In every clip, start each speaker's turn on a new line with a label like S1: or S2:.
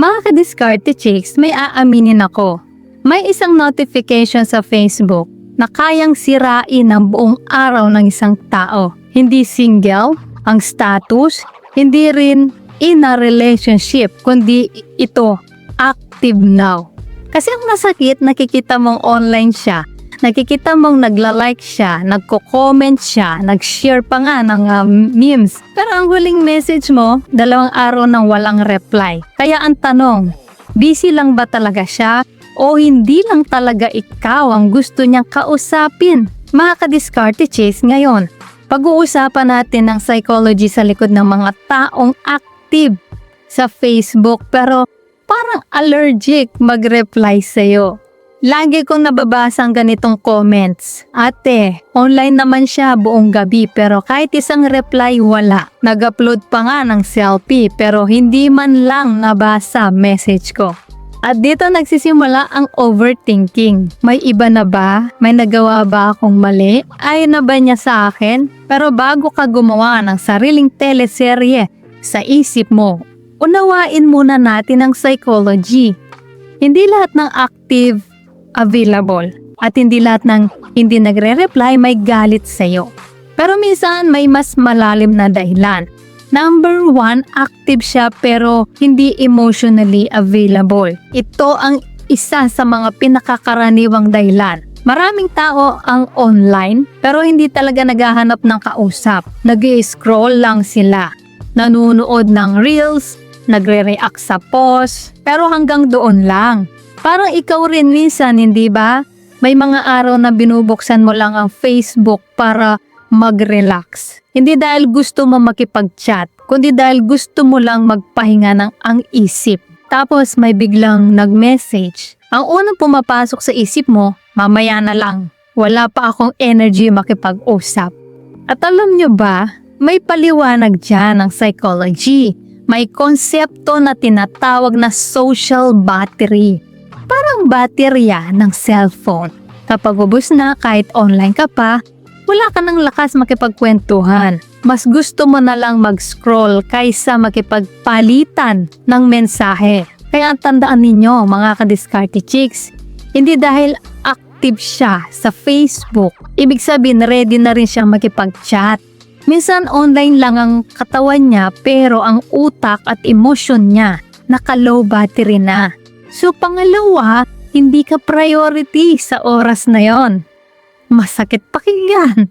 S1: Mga ka-diskarte chicks, may aaminin ako. May isang notification sa Facebook na kayang sirain ang buong araw ng isang tao. Hindi single ang status, hindi rin in a relationship, kundi ito, active now. Kasi ang nasakit, nakikita mong online siya, nakikita mong nagla-like siya, nagko-comment siya, nag-share pa nga ng memes. Pero ang huling message mo, 2 araw nang walang reply. Kaya ang tanong, busy lang ba talaga siya o hindi lang talaga ikaw ang gusto niyang kausapin? Mga ka-diskarte chicks, ngayon, pag-uusapan natin ang psychology sa likod ng mga taong active sa Facebook pero parang allergic mag-reply sa'yo. Lagi kong nababasa ang ganitong comments. Ate, online naman siya buong gabi pero kahit isang reply wala. Nag-upload pa nga ng selfie pero hindi man lang nabasa message ko. At dito nagsisimula ang overthinking. May iba na ba? May nagawa ba akong mali? Ayaw na ba niya sa akin? Pero bago ka gumawa ng sariling teleserye sa isip mo, unawain muna natin ang psychology. Hindi lahat ng active available at hindi lahat ng hindi nagre-reply may galit sa'yo. Pero minsan may mas malalim na dahilan. Number 1, active siya pero hindi emotionally available. Ito ang isa sa mga pinakakaraniwang dahilan. Maraming tao ang online pero hindi talaga naghahanap ng kausap. Nag-i-scroll lang sila. Nanonood ng reels, nagre-react sa post, pero hanggang doon lang. Parang ikaw rin minsan, hindi ba? May mga araw na binubuksan mo lang ang Facebook para mag-relax. Hindi dahil gusto mo makipag-chat, kundi dahil gusto mo lang magpahinga ng ang isip. Tapos may biglang nag-message. Ang unang pumapasok sa isip mo, mamaya na lang. Wala pa akong energy makipag-usap. At alam nyo ba, may paliwanag dyan ng psychology. May konsepto na tinatawag na social battery. Parang baterya ng cellphone. Kapag ubos na kahit online ka pa, wala ka ng lakas makipagkwentuhan. Mas gusto mo na lang mag-scroll kaysa makipagpalitan ng mensahe. Kaya tandaan ninyo mga ka-diskarte chicks, hindi dahil active siya sa Facebook, ibig sabihin ready na rin siyang makipag-chat. Minsan online lang ang katawan niya pero ang utak at emosyon niya naka-low battery na. So pangalawa, hindi ka priority sa oras na yon. Masakit pakinggan.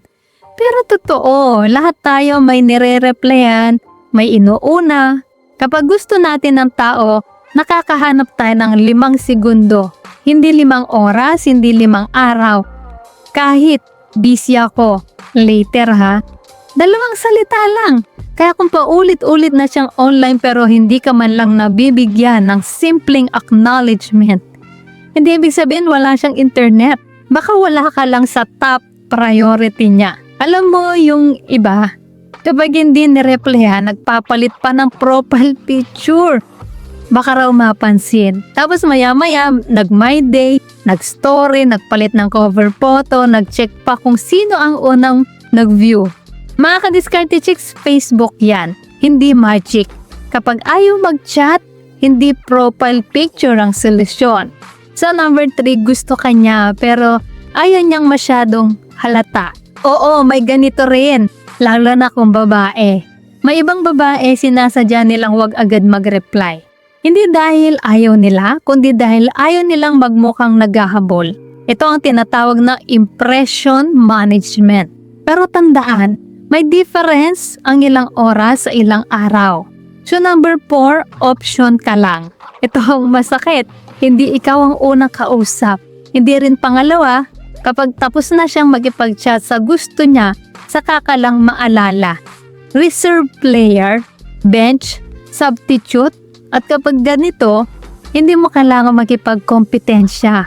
S1: Pero totoo, lahat tayo may nire-replyan, may inuuna. Kapag gusto natin ng tao, nakakahanap tayo ng 5 segundo. Hindi 5 oras, hindi 5 araw. Kahit busy ako, later ha. 2 salita lang. Kaya kung paulit-ulit na siyang online pero hindi ka man lang nabibigyan ng simpleng acknowledgement, hindi ibig sabihin wala siyang internet. Baka wala ka lang sa top priority niya. Alam mo yung iba, kapag hindi nireplyan, nagpapalit pa ng profile picture. Baka raw mapansin. Tapos maya-maya, nag-my day, nag-story, nagpalit ng cover photo, nag-check pa kung sino ang unang nag-view. Mga ka-diskarte chicks, Facebook yan, hindi magic. Kapag ayaw mag-chat, hindi profile picture ang solusyon. So number 3, gusto ka niya pero ayaw niyang masyadong halata. Oo, may ganito rin, lalo na kung babae. May ibang babae sinasadya nilang wag agad mag-reply. Hindi dahil ayaw nila, kundi dahil ayaw nilang magmukhang naghahabol. Ito ang tinatawag na impression management. Pero tandaan, may difference ang ilang oras sa ilang araw. So number 4, option ka lang. Ito ang masakit. Hindi ikaw ang unang kausap. Hindi rin pangalawa, kapag tapos na siyang magipag-chat sa gusto niya, saka ka lang maalala. Reserve player, bench, substitute, at kapag ganito, hindi mo kailangan makipagkompetensya.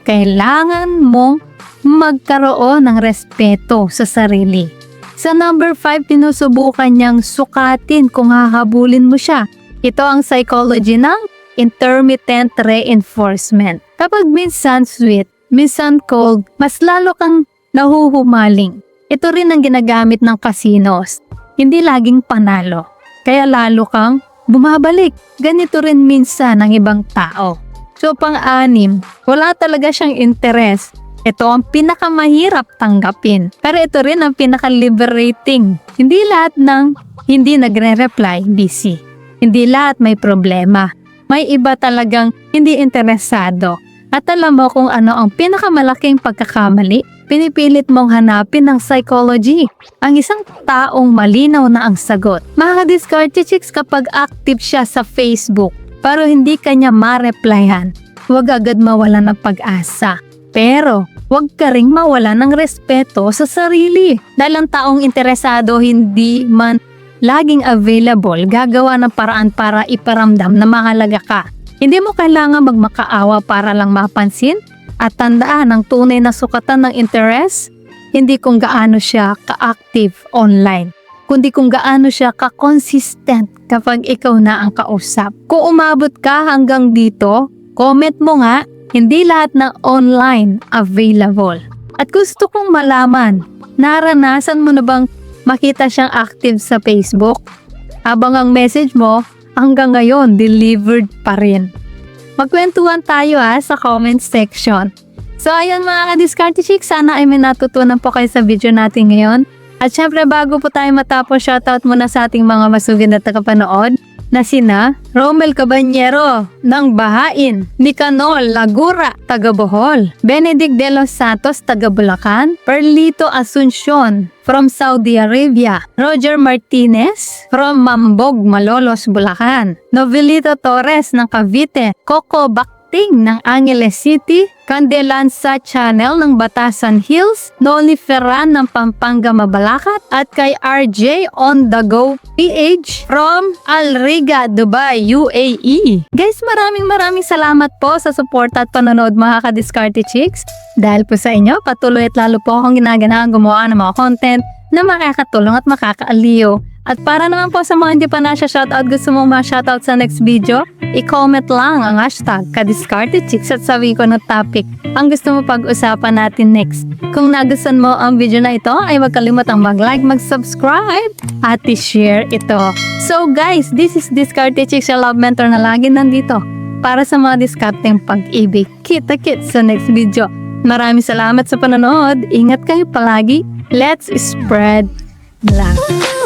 S1: Kailangan mong magkaroon ng respeto sa sarili. Sa number 5, pinusubukan niyang sukatin kung hahabulin mo siya. Ito ang psychology ng intermittent reinforcement. Kapag minsan sweet, minsan cold, mas lalo kang nahuhumaling. Ito rin ang ginagamit ng casinos. Hindi laging panalo. Kaya lalo kang bumabalik. Ganito rin minsan ng ibang tao. So pang-anim, wala talaga siyang interes. Ito ang pinakamahirap tanggapin. Pero ito rin ang pinaka-liberating. Hindi lahat ng hindi nagre-reply, busy. Hindi lahat may problema. May iba talagang hindi interesado. At alam mo kung ano ang pinakamalaking pagkakamali? Pinipilit mong hanapin ng psychology. Ang isang taong malinaw na ang sagot. Makaka-discarte chicks kapag active siya sa Facebook. Pero hindi kanya ma-replyan. Huwag agad mawala ng pag-asa. Pero, huwag ka ring mawala ng respeto sa sarili. Dahil ang taong interesado hindi man laging available, gagawa ng paraan para iparamdam na mahalaga ka. Hindi mo kailangan magmakaawa para lang mapansin at tandaan ang tunay na sukatan ng interest, hindi kung gaano siya ka-active online, kundi kung gaano siya ka-consistent kapag ikaw na ang kausap. Kung umabot ka hanggang dito, comment mo nga, hindi lahat ng online available. At gusto kong malaman, naranasan mo na bang makita siyang active sa Facebook? Habang ang message mo, hanggang ngayon, delivered pa rin. Magkwentuhan tayo sa comment section. So ayun mga ka-Diskarte Chicks, sana ay may natutunan po kayo sa video natin ngayon. At syempre bago po tayo matapos, shoutout muna sa ating mga masugid na tagapanood na sina Romel Cabanyero ng Bahain, Nicanol Lagura, taga Bohol, Benedict de los Santos, taga Bulacan, Perlito Asuncion from Saudi Arabia, Roger Martinez from Mambog, Malolos, Bulacan, Novelito Torres ng Cavite, Coco Bakting ng Angeles City, Candelanza Channel ng Batasan Hills, Noli Ferran ng Pampanga, Mabalacat, at kay RJ on the Go PH from Al Riga, Dubai, UAE. Guys, maraming salamat po sa support at panonood mga ka-Diskarte Chicks. Dahil po sa inyo, patuloy at lalo po akong ginaganahan gumawa ng mga content na makakatulong at makakaaliw. At para naman po sa mga hindi pa na-shoutout, gusto mong ma-shoutout sa next video, i-comment lang ang hashtag ka-Diskarte Chicks at sabi ko na topic ang gusto mo pag-usapan natin next. Kung nagustuhan mo ang video na ito, ay huwag kalimutang mag-like, mag-subscribe at i-share ito. So guys, this is Diskarte Chicks, your love mentor na lagi nandito para sa mga diskarteng pag-ibig. Kita-kits sa next video. Maraming salamat sa panonood. Ingat kayo palagi. Let's spread love.